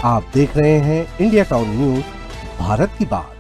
आप देख रहे हैं इंडिया टाउन न्यूज, भारत की बात।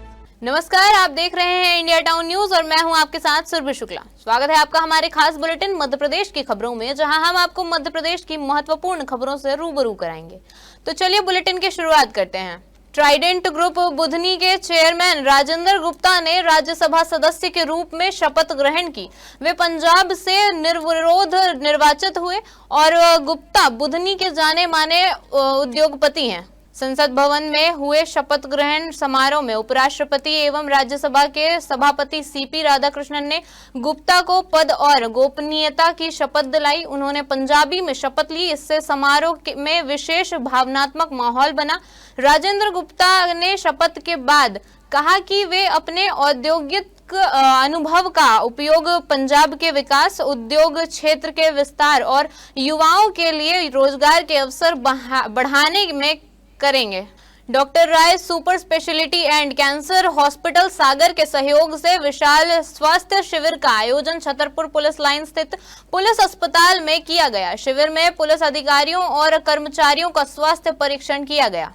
नमस्कार, आप देख रहे हैं इंडिया टाउन न्यूज और मैं हूं आपके साथ सुरभि शुक्ला। स्वागत है आपका हमारे खास बुलेटिन मध्य प्रदेश की खबरों में, जहां हम आपको मध्य प्रदेश की महत्वपूर्ण खबरों से रूबरू कराएंगे। तो चलिए बुलेटिन की शुरुआत करते हैं। ट्राइडेंट ग्रुप बुधनी के चेयरमैन राजेंद्र गुप्ता ने राज्यसभा सदस्य के रूप में शपथ ग्रहण की। वे पंजाब से निर्विरोध निर्वाचित हुए और गुप्ता बुधनी के जाने माने उद्योगपति हैं। संसद भवन में हुए शपथ ग्रहण समारोह में उपराष्ट्रपति एवं राज्यसभा के सभापति सीपी राधाकृष्णन ने गुप्ता को पद और गोपनीयता की शपथ दिलाई। उन्होंने पंजाबी में शपथ ली। इससे समारोह में विशेष भावनात्मक माहौल बना। राजेंद्र गुप्ता ने शपथ के बाद कहा कि वे अपने औद्योगिक अनुभव का उपयोग पंजाब के विकास, उद्योग क्षेत्र के विस्तार और युवाओं के लिए रोजगार के अवसर बढ़ाने में करेंगे। Doctor Rai super speciality and cancer hospital Sagar के सहयोग से विशाल स्वास्थ्य शिविर का आयोजन छतरपुर पुलिस लाइन स्थित पुलिस अस्पताल में किया गया। शिविर में पुलिस अधिकारियों और कर्मचारियों का स्वास्थ्य परीक्षण किया गया।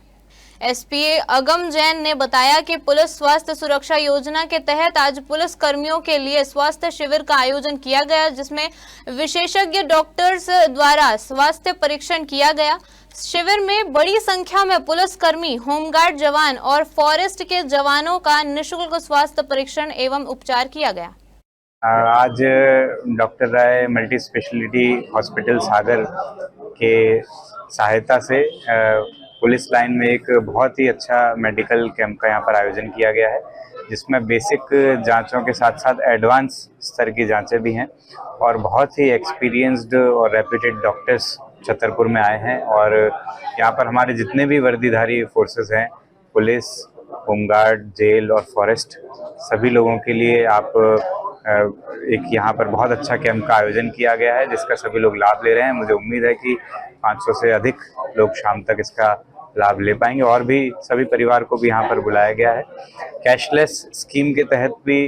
एसपी अगम जैन ने बताया कि पुलिस स्वास्थ्य सुरक्षा योजना के तहत आज पुलिस कर्मियों के लिए स्वास्थ्य शिविर का आयोजन किया गया, जिसमें विशेषज्ञ डॉक्टर्स द्वारा स्वास्थ्य परीक्षण किया गया। शिविर में बड़ी संख्या में पुलिसकर्मी, होमगार्ड जवान और फॉरेस्ट के जवानों का निःशुल्क स्वास्थ्य परीक्षण एवं उपचार किया गया। आज डॉक्टर राय मल्टी स्पेशलिटी हॉस्पिटल सागर के सहायता से पुलिस लाइन में एक बहुत ही अच्छा मेडिकल कैंप का यहाँ पर आयोजन किया गया है, जिसमें बेसिक जांचों के साथ साथ एडवांस स्तर की जांचें भी हैं और बहुत ही एक्सपीरियंस्ड और रेप्यूटेड डॉक्टर्स छतरपुर में आए हैं। और यहाँ पर हमारे जितने भी वर्दीधारी फोर्सेस हैं, पुलिस, होमगार्ड, जेल और फॉरेस्ट, सभी लोगों के लिए आप एक यहाँ पर बहुत अच्छा कैंप का आयोजन किया गया है, जिसका सभी लोग लाभ ले रहे हैं। मुझे उम्मीद है कि 500 से अधिक लोग शाम तक इसका लाभ ले पाएंगे और भी सभी परिवार को भी यहाँ पर बुलाया गया है। कैशलेस स्कीम के तहत भी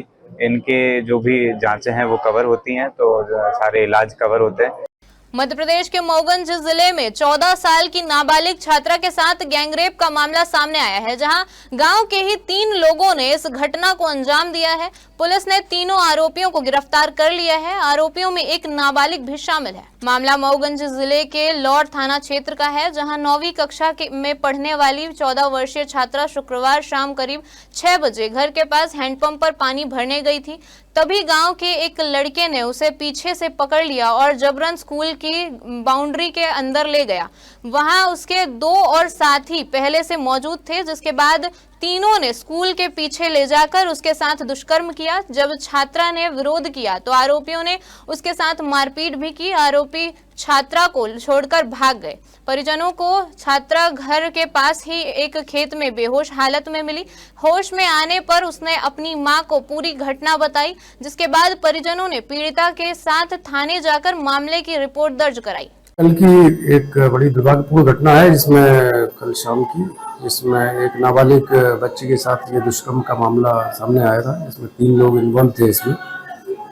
इनके जो भी जांचें हैं वो कवर होती हैं, तो सारे इलाज कवर होते हैं। मध्य प्रदेश के मऊगंज जिले में 14 साल की नाबालिग छात्रा के साथ गैंगरेप का मामला सामने आया है, जहां गांव के ही 3 लोगों ने इस घटना को अंजाम दिया है। पुलिस ने तीनों आरोपियों को गिरफ्तार कर लिया है। आरोपियों में एक नाबालिग भी शामिल है। मामला मऊगंज जिले के लौर थाना क्षेत्र का है, जहां 9वीं कक्षा में पढ़ने वाली 14 वर्षीय छात्रा शुक्रवार शाम करीब 6 बजे घर के पास हैंडपंप पर पानी भरने गई थी। तभी गांव के एक लड़के ने उसे पीछे से पकड़ लिया और जबरन स्कूल की बाउंड्री के अंदर ले गया। वहां उसके 2 और साथी पहले से मौजूद थे, जिसके बाद तीनों ने स्कूल के पीछे ले जाकर उसके साथ दुष्कर्म किया। जब छात्रा ने विरोध किया तो आरोपियों ने उसके साथ मारपीट भी की। आरोपी छात्रा को छोड़कर भाग गए। परिजनों को छात्रा घर के पास ही एक खेत में बेहोश हालत में मिली। होश में आने पर उसने अपनी मां को पूरी घटना बताई, जिसके बाद परिजनों ने पीड़िता के साथ थाने जाकर मामले की रिपोर्ट दर्ज कराई। कल की एक बड़ी दुर्भाग्यपूर्ण घटना है, जिसमें कल शाम की इसमें एक नाबालिग बच्ची के साथ ये दुष्कर्म का मामला सामने आया था। इसमें 3 लोग इन्वॉल्व थे इसमें,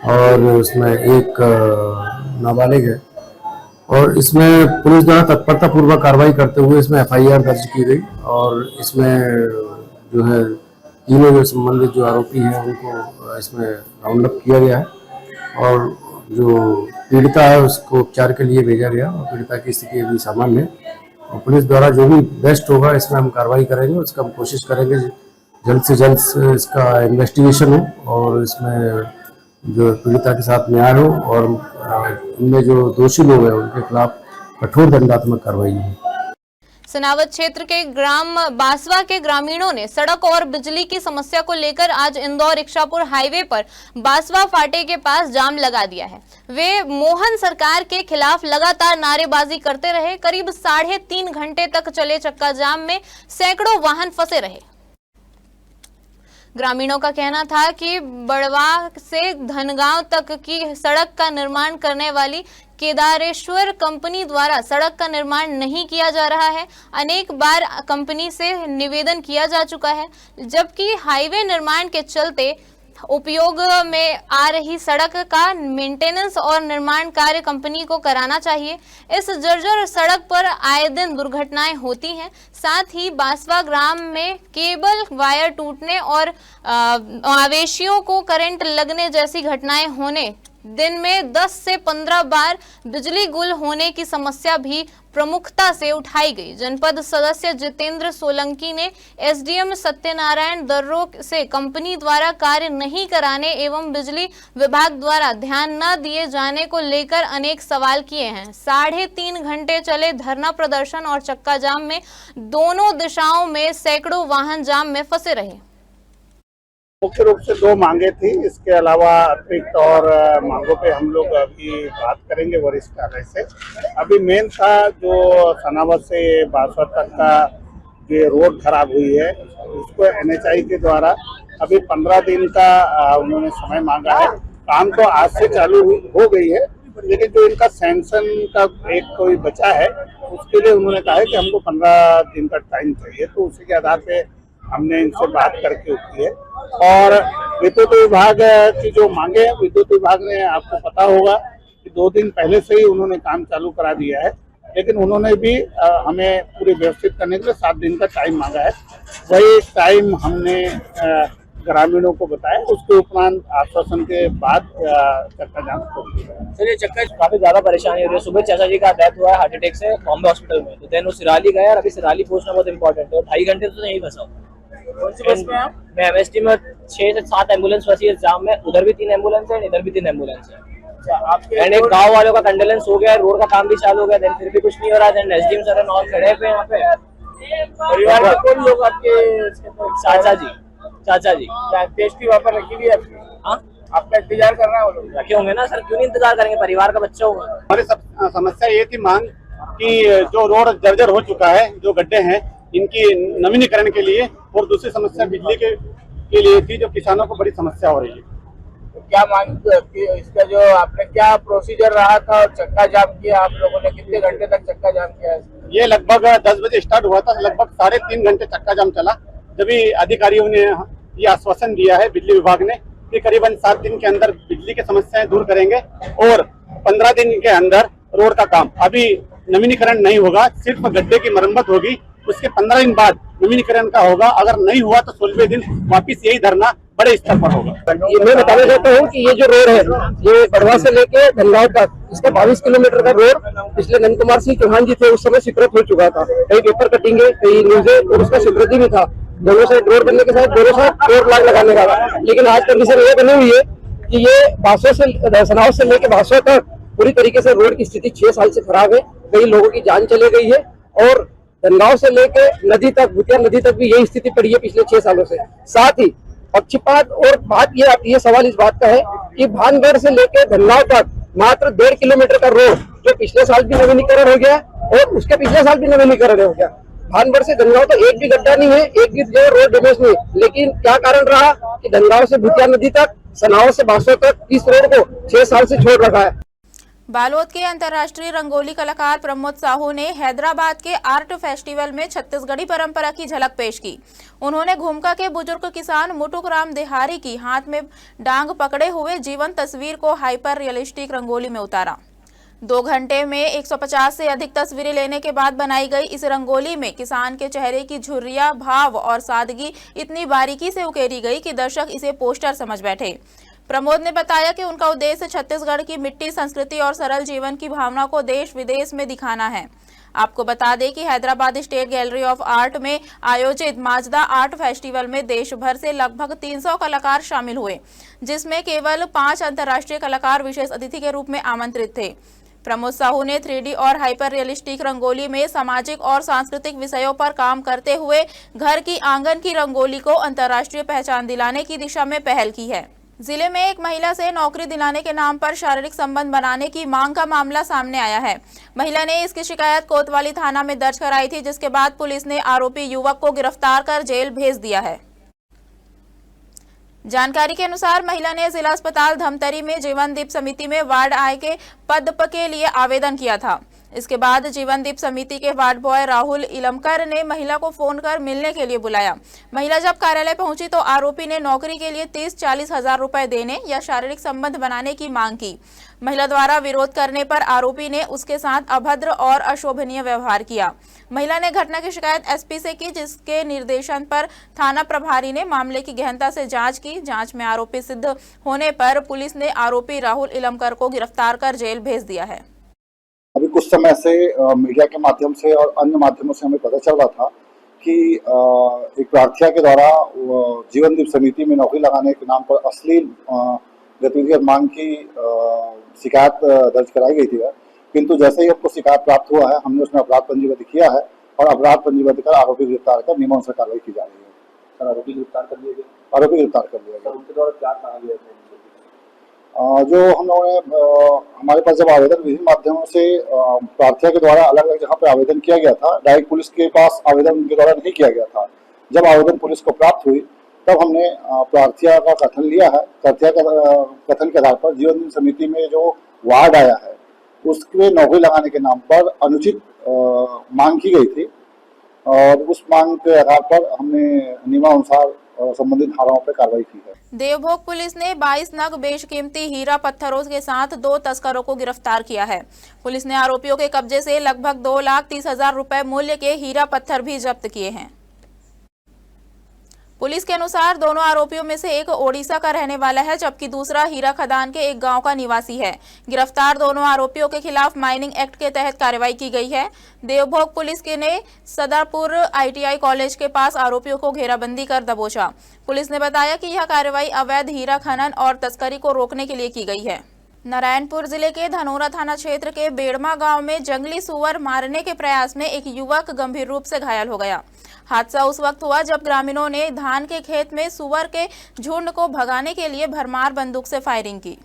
और उसमें एक नाबालिग है। और इसमें पुलिस द्वारा तत्परता पूर्वक कार्रवाई करते हुए इसमें FIR दर्ज की गई और इसमें जो है तीनों जो संबंधित जो आरोपी हैं उनको इसमें राउंड अप किया गया है और जो पीड़िता है उसको उपचार के लिए भेजा गया और पीड़िता की स्थिति अभी सामान्य है। और पुलिस द्वारा जो भी बेस्ट होगा इसमें हम कार्रवाई करेंगे, उसका हम कोशिश करेंगे जल्द से जल्द इसका इन्वेस्टिगेशन हो और इसमें जो पीड़िता के साथ न्याय हो और इनमें जो दोषी लोग हैं उनके खिलाफ कठोर दंडात्मक कार्रवाई हो। सनावद क्षेत्र के ग्राम बासवा के ग्रामीणों ने सड़क और बिजली की समस्या को लेकर आज इंदौर इच्छापुर हाईवे पर बासवा फाटे के पास जाम लगा दिया है। वे मोहन सरकार के खिलाफ लगातार नारेबाजी करते रहे। करीब 3.5 घंटे तक चले चक्का जाम में सैकड़ों वाहन फंसे रहे। ग्रामीणों का कहना था कि बड़वा से धनगांव तक की सड़क का निर्माण करने वाली केदारेश्वर कंपनी द्वारा सड़क का निर्माण नहीं किया जा रहा है। अनेक बार कंपनी से निवेदन किया जा चुका है, जबकि हाईवे निर्माण के चलते उपयोग में आ रही सड़क का मेंटेनेंस और निर्माण कार्य कंपनी को कराना चाहिए। इस जर्जर सड़क पर आए दिन दुर्घटनाएं होती हैं। साथ ही बांसवा ग्राम में केबल वायर टूटने और आवेशियों को करंट लगने जैसी घटनाएं होने, दिन में 10 से 15 बार बिजली गुल होने की समस्या भी प्रमुखता से उठाई गई। जनपद सदस्य जितेंद्र सोलंकी ने एसडीएम सत्यनारायण दर्रो से कंपनी द्वारा कार्य नहीं कराने एवं बिजली विभाग द्वारा ध्यान न दिए जाने को लेकर अनेक सवाल किए हैं। 3.5 घंटे चले धरना प्रदर्शन और चक्का जाम में दोनों दिशाओं में सैकड़ों वाहन जाम में फंसे रहे। मुख्य रूप से 2 मांगे थी। इसके अलावा अतिरिक्त और मांगों पे हम लोग अभी बात करेंगे वरिष्ठ कार्यालय से। अभी मेन था जो सनावत से बांसवा तक का जो रोड खराब हुई है, उसको एनएचआई के द्वारा अभी 15 दिन का उन्होंने समय मांगा है। काम तो आज से चालू हो गई है, लेकिन जो इनका सैंक्शन का एक कोई बचा है उसके लिए उन्होंने कहा है कि हमको 15 दिन का टाइम चाहिए। तो उसी के आधार पे हमने इनसे बात करके की है। और विद्युत विभाग की जो मांगे हैं, विद्युत विभाग ने, आपको पता होगा कि 2 दिन पहले से ही उन्होंने काम चालू करा दिया है, लेकिन उन्होंने भी हमें पूरी व्यवस्थित करने के लिए 7 दिन का टाइम मांगा है। वही टाइम हमने ग्रामीणों को बताया। उसके उपरांत आश्वासन के बाद चक्का जाम हो गया। सर, ये चक्का काफी ज्यादा परेशानी हो रही है। सुबह चाचा जी का डेथ हुआ है हार्ट अटैक से बॉम्बे हॉस्पिटल में, तो देन वो सिराली गया और अभी सिराली पहुंचना बहुत इंपॉर्टेंट है और 2.5 घंटे तो नहीं फंसा। कौन सी बस में आप? मैं एमएसटी में 6 से 7 एम्बुलेंस फंसी है जाम में। उधर भी 3 एम्बुलेंस है, इधर भी 3 एम्बुलेंस है। एंड एक गाँव वालों का कंडोलेंस हो गया है, रोड का काम भी चालू हो गया, देन फिर भी कुछ नहीं हो रहा है। देन एसडीएम सर और खड़े पे यहाँ पे। परिवार के कौन लोग आपके? चाचा जी टेस्टी वहाँ पर रखी हुई है आपका इंतजार कर रहा है? वो लोग रखे होंगे ना सर, क्यों नहीं इंतजार करेंगे, परिवार का बच्चा होगा। हमारी समस्या ये थी मांग कि जो रोड जर्जर हो चुका है, जो गड्ढे हैं, इनकी नवीनीकरण के लिए, और दूसरी समस्या बिजली के लिए थी, जो किसानों को बड़ी समस्या हो रही है। तो क्या मांग, इसका जो आपने क्या प्रोसीजर रहा था और चक्का जाम किया आप लोगों ने? कितने घंटे तक चक्का जाम किया है? ये लगभग 10 बजे स्टार्ट हुआ था, लगभग 3.5 घंटे चक्का जाम चला। जब अधिकारियों ने ये आश्वासन दिया है बिजली विभाग ने कि करीबन 7 दिन के अंदर बिजली की समस्याएं दूर करेंगे और 15 दिन के अंदर रोड का काम, अभी नवीनीकरण नहीं होगा, सिर्फ गड्ढे की मरम्मत होगी। उसके 15 दिन बाद नवीनीकरण का होगा। अगर नहीं हुआ तो 16वें दिन वापिस यही धरना बड़े स्तर पर होगा। ये मैं बताना चाहता हूँ कि ये जो रोड है, ये बड़वा से लेके धनगांव तक, इसका 22 किलोमीटर का रोड पिछले नंद कुमार सिंह चौहान जी थे उस समय स्वीकृत हो चुका था। कई पेपर कटिंगे, कई न्यूज़े, और उसका स्वीकृति भी था। दोनों साइड रोड बनने के साथ दोनों साइड 4 लाख लगाने का था। लेकिन आज कंडीशन ये बनी हुई है कि ये बांसवा से, सनाव से लेके बांसवा तक पूरी तरीके से रोड की स्थिति 6 साल से खराब है। कई लोगों की जान चली गई है और धनगांव से लेके नदी तक, भूतिया नदी तक भी यही स्थिति पड़ी है पिछले 6 सालों से। साथ ही पक्षपात और बात ये सवाल इस बात का है कि भानगढ़ से लेके धनगांव तक मात्र 1.5 किलोमीटर का रोड, जो पिछले साल भी नवीनीकरण हो गया और उसके पिछले साल भी नवीनीकरण हो गया। भानगढ़ से धनगांव तो एक भी गड्ढा नहीं है, एक भी जगह रोड डैमेज नहीं। लेकिन क्या कारण रहा कि धनगांव से भूतिया नदी तक, सनाव से बांसवा तक इस रोड को 6 साल से छोड़ रखा है। बालोद के अंतर्राष्ट्रीय रंगोली कलाकार प्रमोद साहू ने हैदराबाद के आर्ट फेस्टिवल में छत्तीसगढ़ी परंपरा की झलक पेश की। उन्होंने घुमका के बुजुर्ग किसान मुटुकराम देहारी की हाथ में डांग पकड़े हुए जीवंत तस्वीर को हाइपर रियलिस्टिक रंगोली में उतारा। 2 घंटे में 150 से अधिक तस्वीरें लेने के बाद बनाई गई इस रंगोली में किसान के चेहरे की झुर्रियां, भाव और सादगी इतनी बारीकी से उकेरी गई कि दर्शक इसे पोस्टर समझ बैठे। प्रमोद ने बताया कि उनका उद्देश्य छत्तीसगढ़ की मिट्टी, संस्कृति और सरल जीवन की भावना को देश विदेश में दिखाना है। आपको बता दें कि Hyderabad state gallery of art में आयोजित माजदा आर्ट फेस्टिवल में देश भर से लगभग 300 कलाकार शामिल हुए, जिसमें केवल 5 अंतर्राष्ट्रीय कलाकार विशेष अतिथि के रूप में आमंत्रित थे। प्रमोद साहू ने 3D और हाइपर रियलिस्टिक रंगोली में सामाजिक और सांस्कृतिक विषयों पर काम करते हुए घर की आंगन की रंगोली को अंतर्राष्ट्रीय पहचान दिलाने की दिशा में पहल की है। जिले में एक महिला से नौकरी दिलाने के नाम पर शारीरिक संबंध बनाने की मांग का मामला सामने आया है। महिला ने इसकी शिकायत कोतवाली थाना में दर्ज कराई थी, जिसके बाद पुलिस ने आरोपी युवक को गिरफ्तार कर जेल भेज दिया है। जानकारी के अनुसार महिला ने जिला अस्पताल धमतरी में जीवन दीप समिति में वार्ड आय के पद के लिए आवेदन किया था। इसके बाद जीवनदीप समिति के वार्ड बॉय राहुल इलमकर ने महिला को फोन कर मिलने के लिए बुलाया। महिला जब कार्यालय पहुंची तो आरोपी ने नौकरी के लिए 30-40 हजार रुपए देने या शारीरिक संबंध बनाने की मांग की। महिला द्वारा विरोध करने पर आरोपी ने उसके साथ अभद्र और अशोभनीय व्यवहार किया। महिला ने घटना की शिकायत एसपी से की, जिसके निर्देशन पर थाना प्रभारी ने मामले की गहनता से जांच की। जांच में आरोपी सिद्ध होने पर पुलिस ने आरोपी राहुल इलमकर को गिरफ्तार कर जेल भेज दिया है। अभी कुछ समय से मीडिया के माध्यम से और अन्य माध्यमों से हमें पता चल रहा था कि एक प्रार्थिया के द्वारा जीवनदीप समिति में नौकरी लगाने के नाम पर अश्लील गतिविधि और मांग की शिकायत दर्ज कराई गई थी, किंतु जैसे ही हमको शिकायत प्राप्त हुआ है हमने उसमें अपराध पंजीबद्ध किया है और अपराध पंजीबद्ध कर आरोपी गिरफ्तार कर नियमानुसार कार्रवाई की जा रही है। सर, आरोपी गिरफ्तार कर लिया गया? आरोपी गिरफ्तार कर लिया गया। उनके द्वारा क्या कहा गया? जो हम लोगों ने हमारे पास जब आवेदन विभिन्न माध्यमों से प्रार्थिया के द्वारा अलग अलग जगह पर आवेदन किया गया था, डायरेक्ट पुलिस के पास आवेदन उनके द्वारा नहीं किया गया था। जब आवेदन पुलिस को प्राप्त हुई तब हमने प्रार्थिया का कथन लिया है। प्रार्थिया का कथन के आधार पर जीवनदीप समिति में जो वार्ड आया है उसके नौकरी लगाने के नाम पर अनुचित मांग की गई थी और उस मांग के आधार पर हमने नियमानुसार संबंधित धाराओं पर कार्रवाई की है। देवभोग पुलिस ने 22 नग बेशकीमती हीरा पत्थरों के साथ 2 तस्करों को गिरफ्तार किया है। पुलिस ने आरोपियों के कब्जे से लगभग 2,30,000 रुपए मूल्य के हीरा पत्थर भी जब्त किए हैं। पुलिस के अनुसार दोनों आरोपियों में से एक ओडिशा का रहने वाला है, जबकि दूसरा हीरा खदान के एक गांव का निवासी है। गिरफ्तार दोनों आरोपियों के खिलाफ माइनिंग एक्ट के तहत कार्रवाई की गई है। देवभोग पुलिस के ने सदरपुर ITI कॉलेज के पास आरोपियों को घेराबंदी कर दबोचा। पुलिस ने बताया कि यह कार्रवाई अवैध हीरा खनन और तस्करी को रोकने के लिए की गई है। नारायणपुर जिले के धनोरा थाना क्षेत्र के बेड़मा गांव में जंगली सुअर मारने के प्रयास में एक युवक गंभीर रूप से घायल हो गया। हादसा उस वक्त हुआ जब ग्रामीणों ने धान के खेत में सुअर के झुंड को भगाने के लिए भरमार बंदूक से फायरिंग की।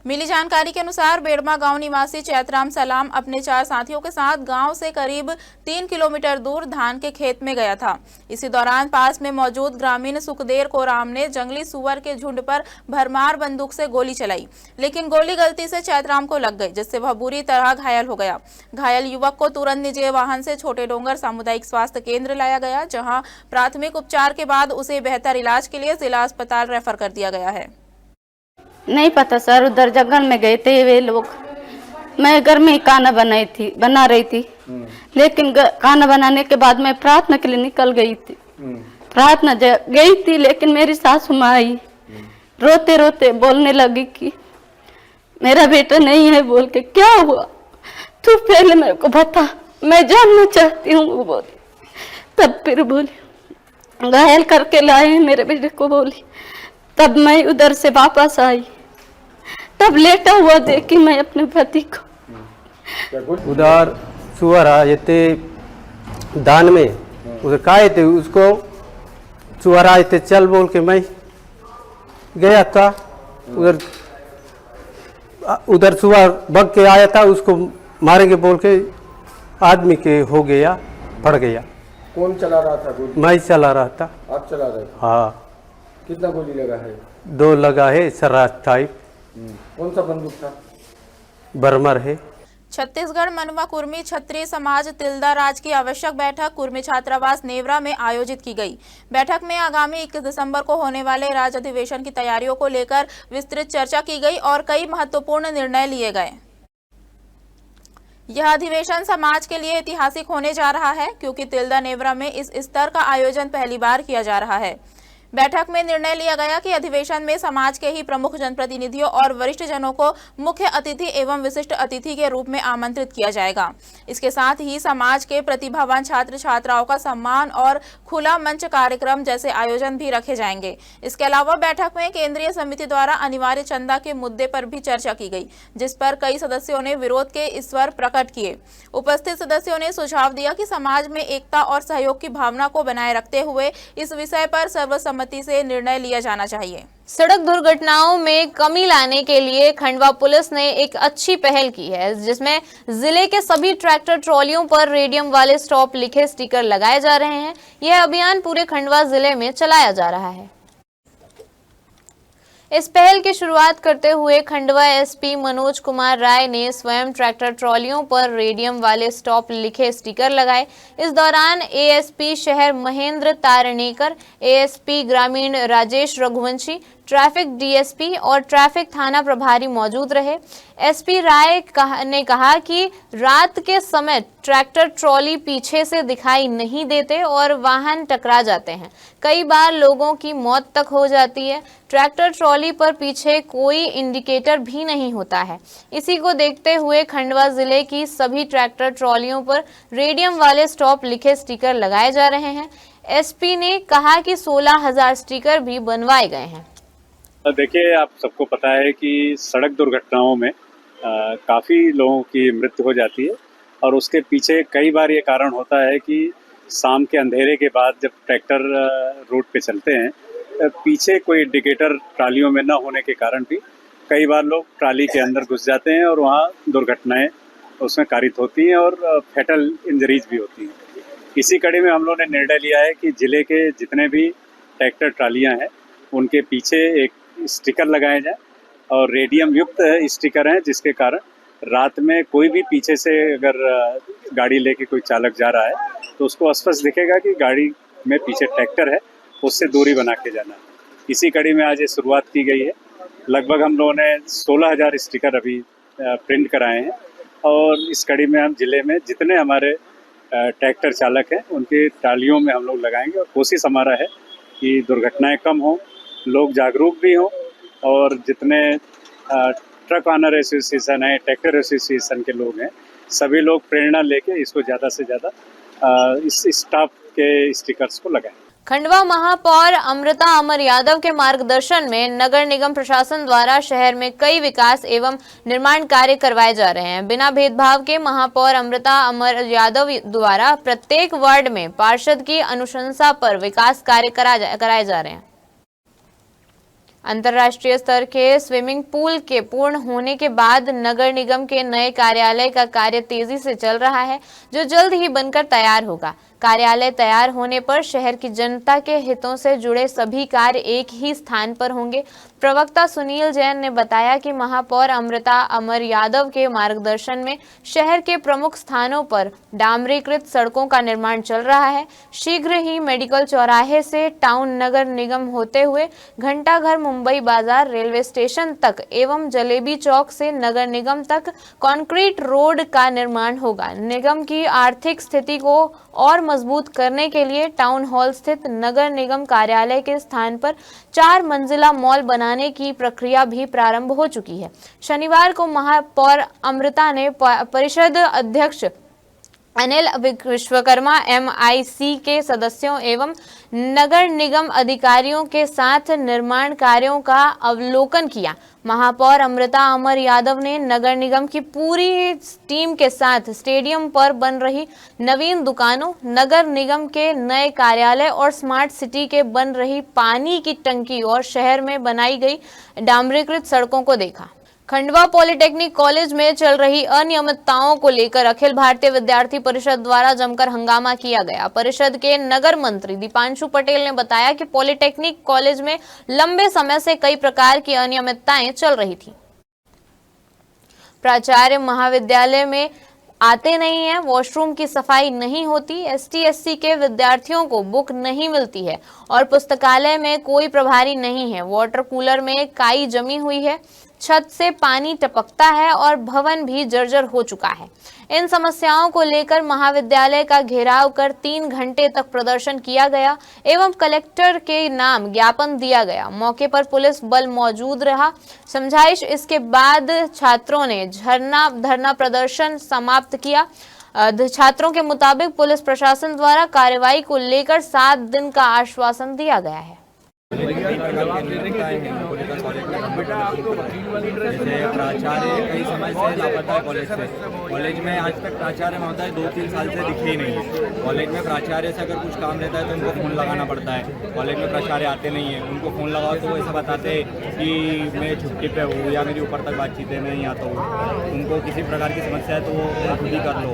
मिली जानकारी के अनुसार बेड़मा गांव निवासी चैतराम सलाम अपने 4 साथियों के साथ गांव से करीब 3 किलोमीटर दूर धान के खेत में गया था। इसी दौरान पास में मौजूद ग्रामीण सुखदेव कोराम ने जंगली सुअर के झुंड पर भरमार बंदूक से गोली चलाई, लेकिन गोली गलती से चैतराम को लग गई, जिससे वह बुरी तरह घायल हो गया। घायल युवक को तुरंत निजी वाहन से छोटे डोंगर सामुदायिक स्वास्थ्य केंद्र लाया गया, जहाँ प्राथमिक उपचार के बाद उसे बेहतर इलाज के लिए जिला अस्पताल रेफर कर दिया गया है। नहीं पता सर, उधर जंगल में गए थे वे लोग। मैं घर में खाना बना रही थी, लेकिन खाना बनाने के बाद मैं प्रार्थना के लिए निकल गई थी। प्रार्थना गई थी, लेकिन मेरी सासू माँ आई, रोते रोते बोलने लगी कि मेरा बेटा नहीं है। बोल के क्या हुआ, तू पहले मेरे को बता, मैं जानना चाहती हूँ। वो बोली, तब फिर बोली घायल करके लाए मेरे बेटे को। बोली तब मैं उधर से वापस आई, तब लेटा हुआ देखी मैं अपने पति को। उधर सुअर आए थे दान में, उधर खाए थे, उसको सुअर आए थे, चल बोल के मैं गया था। उधर सुअर भग के आया था, उसको मारेंगे बोल के आदमी के हो गया, पड़ गया। कौन चला रहा था गोली? मैं चला रहा था। आप चला रहे थे? हाँ। कितना गोली लगा है? 2 लगा है, सराज टाइप। कौन सा बंदूक था? बर्मर है। छत्तीसगढ़ मनवा कुर्मी क्षत्रिय समाज तिल्दा राज की आवश्यक बैठक कुर्मी छात्रावास नेवरा में आयोजित की गई। बैठक में आगामी 21 दिसंबर को होने वाले राज्य अधिवेशन की तैयारियों को लेकर विस्तृत चर्चा की गई और कई महत्वपूर्ण निर्णय लिए गए। यह अधिवेशन समाज के लिए ऐतिहासिक होने जा रहा है, क्योंकि तिल्दा नेवरा में इस स्तर का आयोजन पहली बार किया जा रहा है। बैठक में निर्णय लिया गया कि अधिवेशन में समाज के ही प्रमुख जनप्रतिनिधियों और वरिष्ठ जनों को मुख्य अतिथि एवं विशिष्ट अतिथि के रूप में आमंत्रित किया जाएगा। इसके साथ ही समाज के प्रतिभावान छात्र छात्राओं का सम्मान और खुला मंच कार्यक्रम जैसे आयोजन भी रखे जाएंगे। इसके अलावा बैठक में केंद्रीय समिति द्वारा अनिवार्य चंदा के मुद्दे पर भी चर्चा की गई, जिस पर कई सदस्यों ने विरोध के स्वर प्रकट किए। उपस्थित सदस्यों ने सुझाव दिया कि समाज में एकता और सहयोग की भावना को बनाए रखते हुए इस विषय पर सर्वसम्मति से निर्णय लिया जाना चाहिए। सड़क दुर्घटनाओं में कमी लाने के लिए खंडवा पुलिस ने एक अच्छी पहल की है, जिसमें जिले के सभी ट्रैक्टर ट्रॉलियों पर रेडियम वाले स्टॉप लिखे स्टिकर लगाए जा रहे हैं। यह अभियान पूरे खंडवा जिले में चलाया जा रहा है। इस पहल की शुरुआत करते हुए खंडवा एसपी मनोज कुमार राय ने स्वयं ट्रैक्टर ट्रॉलियों पर रेडियम वाले स्टॉप लिखे स्टिकर लगाए। इस दौरान एएसपी शहर महेंद्र तारणेकर, एएसपी ग्रामीण राजेश रघुवंशी, ट्रैफिक डीएसपी और ट्रैफिक थाना प्रभारी मौजूद रहे। एसपी राय ने कहा कि रात के समय ट्रैक्टर ट्रॉली पीछे से दिखाई नहीं देते और वाहन टकरा जाते हैं। कई बार लोगों की मौत तक हो जाती है। ट्रैक्टर ट्रॉली पर पीछे कोई इंडिकेटर भी नहीं होता है। इसी को देखते हुए खंडवा जिले की सभी ट्रैक्टर ट्रॉलियों पर रेडियम वाले स्टॉप लिखे स्टिकर लगाए जा रहे हैं। एसपी ने कहा कि 16,000 स्टिकर भी बनवाए गए हैं। देखिए, आप सबको पता है कि सड़क दुर्घटनाओं में काफ़ी लोगों की मृत्यु हो जाती है और उसके पीछे कई बार ये कारण होता है कि शाम के अंधेरे के बाद जब ट्रैक्टर रोड पे चलते हैं, पीछे कोई इंडिकेटर ट्रालियों में न होने के कारण भी कई बार लोग ट्राली के अंदर घुस जाते हैं और वहाँ दुर्घटनाएं उसमें कारित होती हैं और फैटल इंजरीज भी होती हैं। इसी कड़ी में हम लोगों ने निर्णय लिया है कि ज़िले के जितने भी ट्रैक्टर ट्रालियाँ हैं उनके पीछे एक स्टिकर लगाए जाए और रेडियम युक्त स्टिकर हैं, जिसके कारण रात में कोई भी पीछे से अगर गाड़ी लेके कोई चालक जा रहा है तो उसको स्पष्ट दिखेगा कि गाड़ी में पीछे ट्रैक्टर है, उससे दूरी बना के जाना। इसी कड़ी में आज ये शुरुआत की गई है। लगभग हम लोगों ने 16,000 स्टिकर अभी प्रिंट कराए हैं और इस कड़ी में हम जिले में जितने हमारे ट्रैक्टर चालक हैं उनके ट्रालियों में हम लोग लगाएंगे और कोशिश हमारा है कि दुर्घटनाएं कम हों, लोग जागरूक भी हों और जितने ट्रक ऑनर एसोसिएशन है, ट्रैक्टर एसोसिएशन के लोग हैं, सभी लोग प्रेरणा लेके इसको ज़्यादा से ज़्यादा इस स्टॉप के स्टिकर्स को लगाएं। खंडवा महापौर अमृता अमर यादव के मार्गदर्शन में नगर निगम प्रशासन द्वारा शहर में कई विकास एवं निर्माण कार्य करवाए जा रहे हैं। बिना भेदभाव के महापौर अमृता अमर यादव द्वारा प्रत्येक वार्ड में पार्षद की अनुशंसा पर विकास कार्य कराए जा रहे हैं। अंतर्राष्ट्रीय स्तर के स्विमिंग पूल के पूर्ण होने के बाद नगर निगम के नए कार्यालय का कार्य तेजी से चल रहा है, जो जल्द ही बनकर तैयार होगा। कार्यालय तैयार होने पर शहर की जनता के हितों से जुड़े सभी कार्य एक ही स्थान पर होंगे। प्रवक्ता सुनील जैन ने बताया कि महापौर अमृता अमर यादव के मार्गदर्शन में शहर के प्रमुख स्थानों पर डामरीकृत सड़कों का निर्माण चल रहा है। शीघ्र ही मेडिकल चौराहे से टाउन नगर निगम होते हुए घंटाघर मुंबई बाजार रेलवे स्टेशन तक एवं जलेबी चौक से नगर निगम तक कंक्रीट रोड का निर्माण होगा। निगम की आर्थिक स्थिति को और मजबूत करने के लिए टाउन हॉल स्थित नगर निगम कार्यालय के स्थान पर 4 मंजिला मॉल बनाने की प्रक्रिया भी प्रारंभ हो चुकी है। शनिवार को महापौर अमृता ने परिषद अध्यक्ष अनिल विश्वकर्मा, MIC के सदस्यों एवं नगर निगम अधिकारियों के साथ निर्माण कार्यों का अवलोकन किया। महापौर अमृता अमर यादव ने नगर निगम की पूरी टीम के साथ स्टेडियम पर बन रही नवीन दुकानों, नगर निगम के नए कार्यालय और स्मार्ट सिटी के बन रही पानी की टंकी और शहर में बनाई गई डामरीकृत सड़कों को देखा। खंडवा पॉलिटेक्निक कॉलेज में चल रही अनियमितताओं को लेकर अखिल भारतीय विद्यार्थी परिषद द्वारा जमकर हंगामा किया गया। परिषद के नगर मंत्री दीपांशु पटेल ने बताया कि पॉलिटेक्निक कॉलेज में लंबे समय से कई प्रकार की अनियमितताएं चल रही थी। प्राचार्य महाविद्यालय में आते नहीं है, वॉशरूम की सफाई नहीं होती, ST/SC के विद्यार्थियों को बुक नहीं मिलती है और पुस्तकालय में कोई प्रभारी नहीं है। वाटर कूलर में काई जमी हुई है, छत से पानी टपकता है और भवन भी जर्जर हो चुका है। इन समस्याओं को लेकर महाविद्यालय का घेराव कर 3 घंटे तक प्रदर्शन किया गया एवं कलेक्टर के नाम ज्ञापन दिया गया। मौके पर पुलिस बल मौजूद रहा। समझाइश इसके बाद छात्रों ने धरना प्रदर्शन समाप्त किया। छात्रों के मुताबिक पुलिस प्रशासन द्वारा कार्रवाई को लेकर 7 दिन का आश्वासन दिया गया है। प्राचार्य कई समय से लापता है कॉलेज से। कॉलेज में आज तक प्राचार्य महोदय 2-3 साल से दिखे ही नहीं है। कॉलेज में प्राचार्य से अगर कुछ काम रहता है तो उनको फ़ोन लगाना पड़ता है। कॉलेज में प्राचार्य आते नहीं है, उनको फ़ोन लगाओ तो वो ऐसा बताते कि मैं छुट्टी पे हूँ या मेरी ऊपर तक बातचीत है, मैं नहीं आता हूँ। उनको किसी प्रकार की समस्या है तो वो खुद ही कर लो।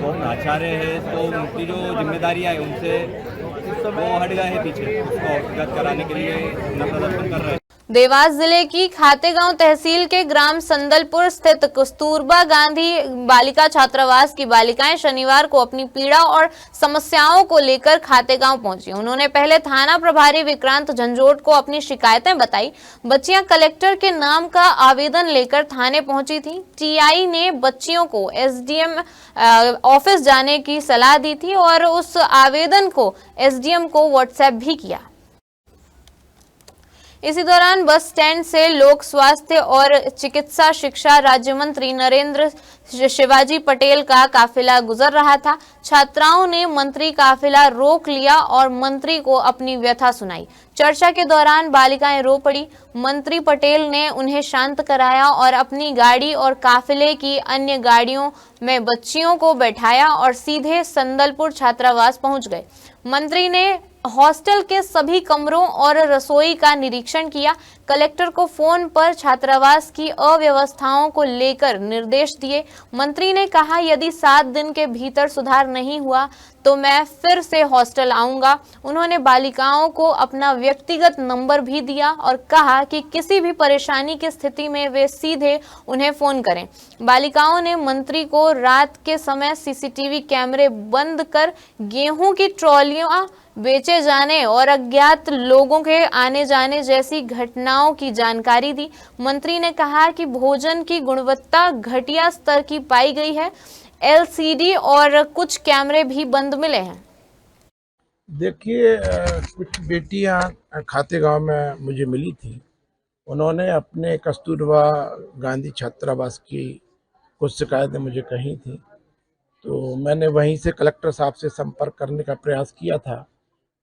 तो प्राचार्य है तो उनकी जो जिम्मेदारियाँ है उनसे वो हट गए हैं पीछे, उसको अवगत कराने के लिए प्रदर्शन कर रहे हैं। देवास जिले की खातेगांव तहसील के ग्राम संदलपुर स्थित कस्तूरबा गांधी बालिका छात्रावास की बालिकाएं शनिवार को अपनी पीड़ा और समस्याओं को लेकर खातेगांव पहुंची। उन्होंने पहले थाना प्रभारी विक्रांत झंझोट को अपनी शिकायतें बताई। बच्चियां कलेक्टर के नाम का आवेदन लेकर थाने पहुंची थी। टीआई ने बच्चियों को एसडीएम ऑफिस जाने की सलाह दी थी और उस आवेदन को एसडीएम को व्हाट्सएप भी किया। इसी दौरान बस स्टैंड से लोक स्वास्थ्य और चिकित्सा शिक्षा राज्य मंत्री नरेंद्र शिवाजी पटेल का काफिला गुजर रहा था। छात्राओं ने मंत्री काफिला रोक लिया और मंत्री को अपनी व्यथा सुनाई। चर्चा के दौरान बालिकाएं रो पड़ी। मंत्री पटेल ने उन्हें शांत कराया और अपनी गाड़ी और काफिले की अन्य गाड़ियों में बच्चियों को बैठाया और सीधे संदलपुर छात्रावास पहुंच गए। मंत्री ने हॉस्टल के सभी कमरों और रसोई का निरीक्षण किया। कलेक्टर को फोन पर छात्रावास की अव्यवस्थाओं को लेकर निर्देश दिए। मंत्री ने कहा, यदि 7 दिन के भीतर सुधार नहीं हुआ तो मैं फिर से हॉस्टल आऊंगा। उन्होंने बालिकाओं को अपना व्यक्तिगत नंबर भी दिया और कहा कि किसी भी परेशानी की स्थिति में वे सीधे उन्हें फोन करें। बालिकाओं ने मंत्री को रात के समय सीसीटीवी कैमरे बंद कर गेहूं की ट्रॉलियां बेचे जाने और अज्ञात लोगों के आने जाने जैसी घटनाओं की जानकारी दी। मंत्री ने कहा कि भोजन की गुणवत्ता घटिया स्तर की पाई गई है। एलसीडी और कुछ कैमरे भी बंद मिले हैं। देखिए, कुछ बेटियां खातेगांव में मुझे मिली थी। उन्होंने अपने कस्तूरबा गांधी छात्रावास की कुछ शिकायतें मुझे कही थी, तो मैंने वहीं से कलेक्टर साहब से संपर्क करने का प्रयास किया था,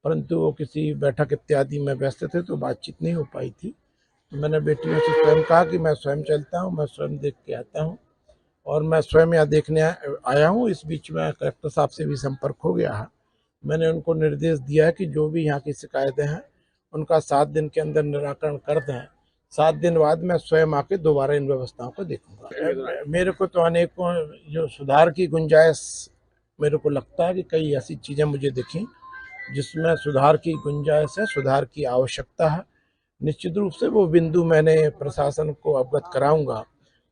परंतु वो किसी बैठक इत्यादि में व्यस्त थे तो बातचीत नहीं हो पाई थी। तो मैंने बेटियों से स्वयं कहा कि मैं स्वयं चलता हूँ, मैं स्वयं देख के आता हूँ और मैं स्वयं यहाँ देखने आया हूँ। इस बीच में कलेक्टर साहब से भी संपर्क हो गया है। मैंने उनको निर्देश दिया है कि जो भी यहाँ की शिकायतें हैं उनका 7 दिन के अंदर निराकरण कर दें। 7 दिन बाद मैं स्वयं आके दोबारा इन व्यवस्थाओं को देखूंगा। मेरे को तो अनेकों जो सुधार की गुंजाइश मेरे को लगता है कि कई ऐसी चीज़ें मुझे दिखी जिसमें सुधार की गुंजाइश है, सुधार की आवश्यकता है। निश्चित रूप से वो बिंदु मैंने प्रशासन को अवगत कराऊंगा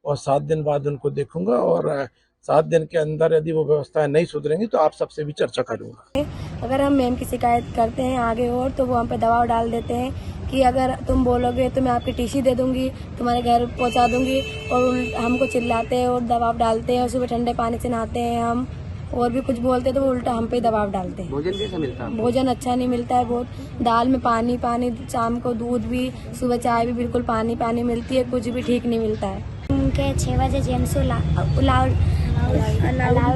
और 7 दिन बाद उनको देखूंगा और 7 दिन के अंदर यदि वो व्यवस्थाएं नहीं सुधरेंगी तो आप सबसे भी चर्चा करूंगा। अगर हम मैम की शिकायत करते हैं आगे और तो वो हम पे दबाव डाल देते हैं कि अगर तुम बोलोगे तो मैं आपकी टीसी दे दूंगी, तुम्हारे घर पहुंचा दूंगी, और हमको चिल्लाते हैं और दबाव डालते हैं और सुबह ठंडे पानी से नहाते हैं हम और भी कुछ बोलते तो वो उल्टा हम पे दबाव डालते हैं। भोजन कैसा मिलता है? भोजन अच्छा नहीं मिलता है, बहुत दाल में पानी पानी, शाम को दूध भी, सुबह चाय भी बिल्कुल पानी पानी मिलती है, कुछ भी ठीक नहीं मिलता है। उनके 6 बजे जेम्स अलाउड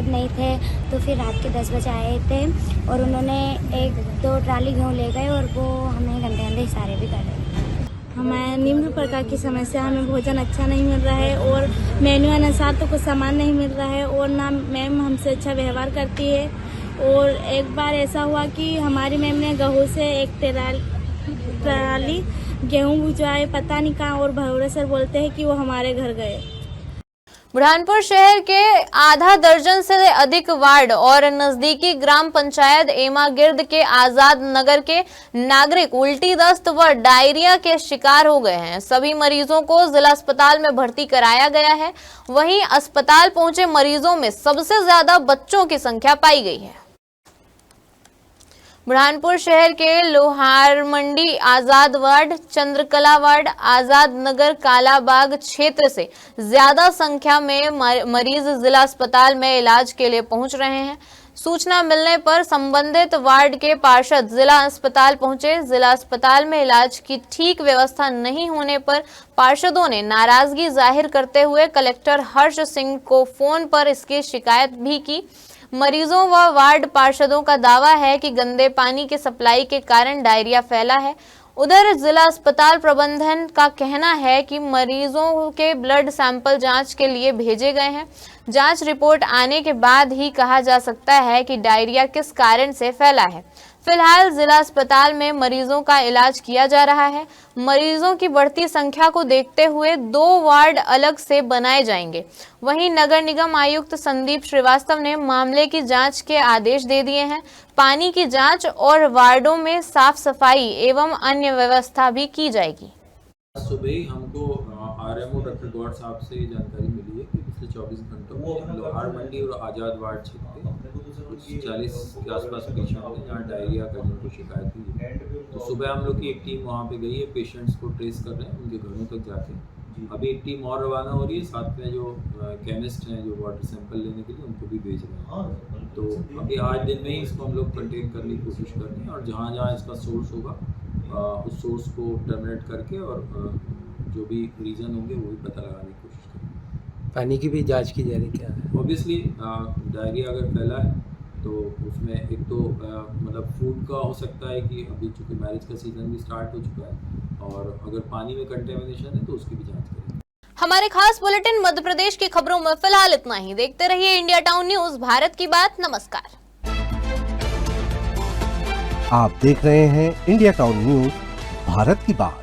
नहीं थे, तो फिर रात के 10 बजे आए थे और उन्होंने 1-2 ट्राली गेहूँ ले गए और वो हमें गंदे गंदे इशारे भी कर रहे। हमें निम्न प्रकार की समस्या, हमें भोजन अच्छा नहीं मिल रहा है और मेन्यू अनुसार तो कुछ सामान नहीं मिल रहा है और ना मैम हमसे अच्छा व्यवहार करती है। और एक बार ऐसा हुआ कि हमारी मैम ने गेहूँ से 1 ट्राली गेहूँ भिजवाए, पता नहीं कहाँ, और भरोसे बोलते हैं कि वो हमारे घर गए। बुरहानपुर शहर के आधा दर्जन से अधिक वार्ड और नजदीकी ग्राम पंचायत एमा गिर्द के आजाद नगर के नागरिक उल्टी दस्त व डायरिया के शिकार हो गए हैं। सभी मरीजों को जिला अस्पताल में भर्ती कराया गया है। वहीं अस्पताल पहुंचे मरीजों में सबसे ज्यादा बच्चों की संख्या पाई गई है। बुरहानपुर शहर के लोहार मंडी आजाद वार्ड, चंद्रकला वार्ड, आजाद नगर, कालाबाग क्षेत्र से ज्यादा संख्या में मरीज जिला अस्पताल में इलाज के लिए पहुंच रहे हैं। सूचना मिलने पर संबंधित वार्ड के पार्षद जिला अस्पताल पहुंचे। जिला अस्पताल में इलाज की ठीक व्यवस्था नहीं होने पर पार्षदों ने नाराजगी जाहिर करते हुए कलेक्टर हर्ष सिंह को फोन पर इसकी शिकायत भी की। मरीजों व वार्ड पार्षदों का दावा है कि गंदे पानी की सप्लाई के कारण डायरिया फैला है। उधर जिला अस्पताल प्रबंधन का कहना है कि मरीजों के ब्लड सैंपल जांच के लिए भेजे गए हैं। जांच रिपोर्ट आने के बाद ही कहा जा सकता है कि डायरिया किस कारण से फैला है। फिलहाल जिला अस्पताल में मरीजों का इलाज किया जा रहा है। मरीजों की बढ़ती संख्या को देखते हुए 2 वार्ड अलग से बनाए जाएंगे। वहीं नगर निगम आयुक्त संदीप श्रीवास्तव ने मामले की जांच के आदेश दे दिए हैं। पानी की जांच और वार्डों में साफ सफाई एवं अन्य व्यवस्था भी की जाएगी। सुबह ही हमको आरएमओ डॉक्टर गौड़ साहब से ये जानकारी मिली है कि पिछले 24 घंटों में लोहार मंडी और आज़ाद वार्ड क्षेत्र के कुछ 40 के आसपास पेशेंट हैं जहाँ डायरिया का जिनको शिकायत हुई है। तो सुबह हम लोग की एक टीम वहाँ पे गई है, पेशेंट्स को ट्रेस कर रहे हैं उनके घरों तक जाके। अभी एक टीम और रवाना हो रही है, साथ में जो केमिस्ट हैं जो वाटर सैंपल लेने के लिए उनको भी भेज रहे हैं। तो अभी आज दिन में ही इसको हम लोग कंटेन करने की कोशिश कर रहे हैं और जहाँ जहाँ इसका सोर्स होगा उस सोर्स को टर्मिनेट करके और जो भी रीज़न होंगे वो भी पता लगाने की कोशिश करेंगे। पानी की भी जांच की जा रही क्या है? ऑब्वियसली डायरिया अगर फैला है तो उसमें एक तो मतलब फूड का हो सकता है कि अभी चूँकि मैरिज का सीज़न भी स्टार्ट हो चुका है, और अगर पानी में कंटेमिनेशन है तो उसकी भी जाँच करेंगे। हमारे खास बुलेटिन मध्य प्रदेश की खबरों में फिलहाल इतना ही। देखते रहिए इंडिया टाउन न्यूज, भारत की बात। नमस्कार। आप देख रहे हैं इंडिया टाउन न्यूज, भारत की बात।